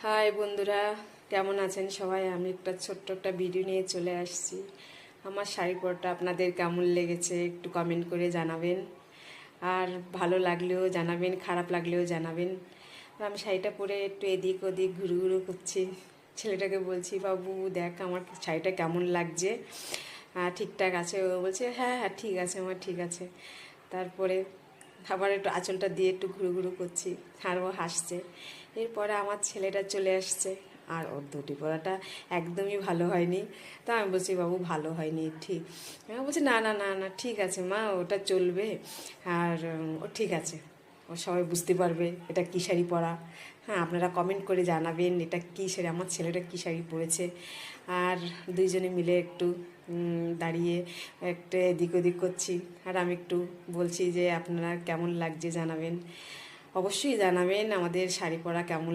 High বন্ধুরা, কেমন আছেন সবাই? আমি ছোট্ট একটা ভিডিও নিয়ে চলে আসছি। আমার শাড়ি পরাটা আপনাদের কেমন লেগেছে একটু কমেন্ট করে জানাবেন। আর ভালো লাগলেও জানাবেন, খারাপ লাগলেও জানাবেন। আর আমি শাড়িটা পরে একটু এদিক ওদিক ঘুরু ঘুরু করছি। ছেলেটাকে বলছি, বাবু দেখ আমার শাড়িটা কেমন লাগছে, ঠিকঠাক আছে? ও বলছে হ্যাঁ হ্যাঁ ঠিক আছে, আমার ঠিক আছে। তারপরে আবার একটু আঁচলটা দিয়ে একটু ঘুরু ঘুরু করছি, আর ও হাসছে। এরপরে আমার ছেলেটা চলে আসছে, আর ওর ধুতি পরাটা একদমই ভালো হয়নি। তা আমি বলছি, বাবু ভালো হয়নি ঠিক? আমি বলছি না না না না ঠিক আছে মা, ওটা চলবে। আর ও ঠিক আছে, ও সবাই বুঝতে পারবে এটা কী শাড়ি পরা। হ্যাঁ, আপনারা কমেন্ট করে জানাবেন এটা কী শাড়ি, আমার ছেলেটা কী শাড়ি পরেছে। আর দুইজনে মিলে একটু দাঁড়িয়ে একটা এদিক ওদিক করছি, আর আমি একটু বলছি যে আপনারা কেমন লাগছে জানাবেন, অবশ্যই জানাবেন আমাদের শাড়ি পরা কেমন